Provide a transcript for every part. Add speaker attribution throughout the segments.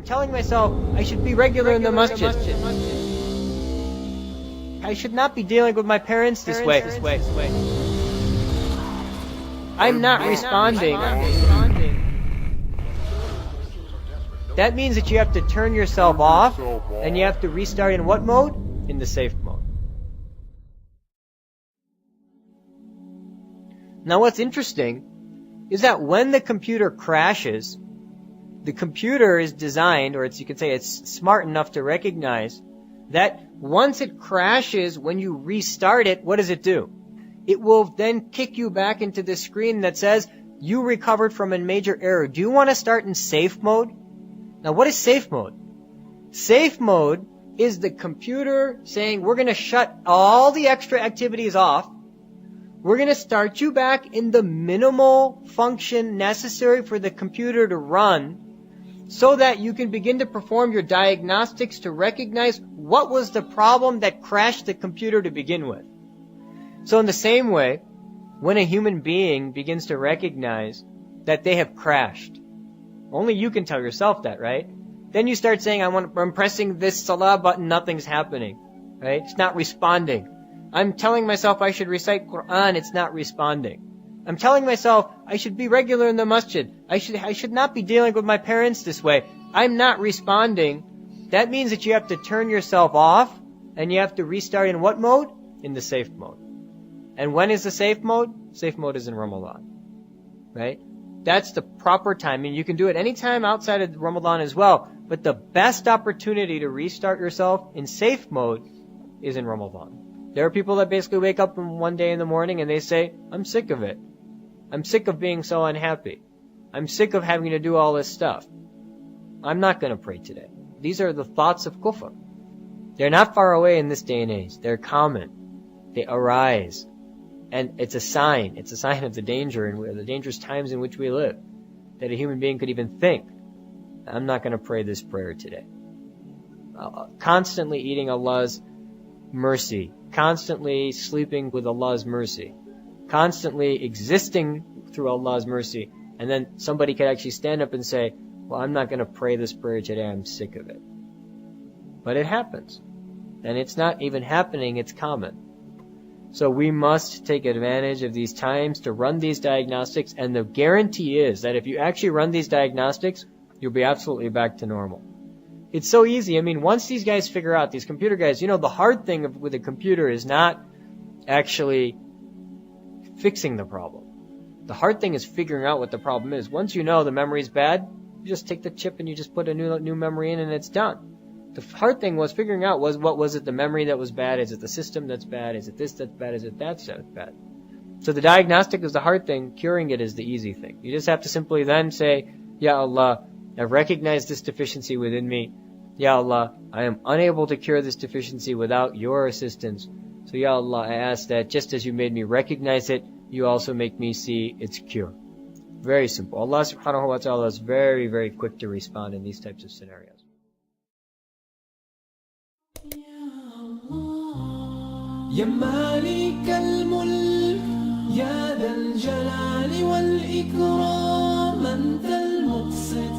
Speaker 1: I'm telling myself I should be regular in the masjid. I should not be dealing with my parents this way. I'm not responding. That means that you have to turn yourself off and you have to restart in what mode? In the safe mode. Now what's interesting is that when the computer crashes, the computer is designed, or you could say it's smart enough to recognize that once it crashes, when you restart it, what does it do? It will then kick you back into the screen that says, you recovered from a major error. Do you want to start in safe mode? Now what is safe mode? Safe mode is the computer saying, we're going to shut all the extra activities off. We're going to start you back in the minimal function necessary for the computer to run so that you can begin to perform your diagnostics to recognize what was the problem that crashed the computer to begin with. So in the same way, when a human being begins to recognize that they have crashed, only you can tell yourself that, right? Then you start saying, I'm pressing this salah button, nothing's happening, right? It's not responding. I'm telling myself I should recite Quran, it's not responding. I'm telling myself I should be regular in the masjid. I should not be dealing with my parents this way. I'm not responding. That means that you have to turn yourself off and you have to restart in what mode? In the safe mode. And when is the safe mode? Safe mode is in Ramadan, right? That's the proper timing. You can do it anytime outside of Ramadan as well. But the best opportunity to restart yourself in safe mode is in Ramadan. There are people that basically wake up one day in the morning and they say, I'm sick of it. I'm sick of being so unhappy. I'm sick of having to do all this stuff. I'm not going to pray today. These are the thoughts of kufr. They're not far away in this day and age. They're common. They arise. And it's a sign. It's a sign of the danger and the dangerous times in which we live. That a human being could even think, I'm not going to pray this prayer today. Constantly eating Allah's mercy. Constantly sleeping with Allah's mercy. Constantly existing through Allah's mercy. And then somebody could actually stand up and say, well, I'm not going to pray this prayer today. I'm sick of it. But it happens. And it's not even happening. It's common. So we must take advantage of these times to run these diagnostics. And the guarantee is that if you actually run these diagnostics, you'll be absolutely back to normal. It's so easy. I mean, once these guys figure out, these computer guys, the hard thing with a computer is not actually fixing the problem. The hard thing is figuring out what the problem is. Once you know the memory's bad, you just take the chip and you just put a new memory in and it's done. The hard thing was figuring out what was it the memory that was bad? Is it the system that's bad? Is it this that's bad? Is it that's bad? So the diagnostic is the hard thing. Curing it is the easy thing. You just have to simply then say, Ya Allah, I've recognized this deficiency within me. Ya Allah, I am unable to cure this deficiency without your assistance. So Ya Allah, I ask that just as you made me recognize it, you also make me see its cure. Very simple. Allah subhanahu wa ta'ala is very, very quick to respond in these types of scenarios.
Speaker 2: يا مالك الملك يا ذا الجلال والإكرام أنت المقسط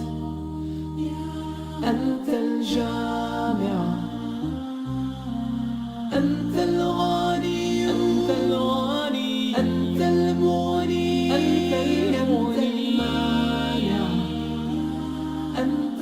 Speaker 2: أنت الجامع أنت الغني أنت الغني أنت المغني أنت المانع أنت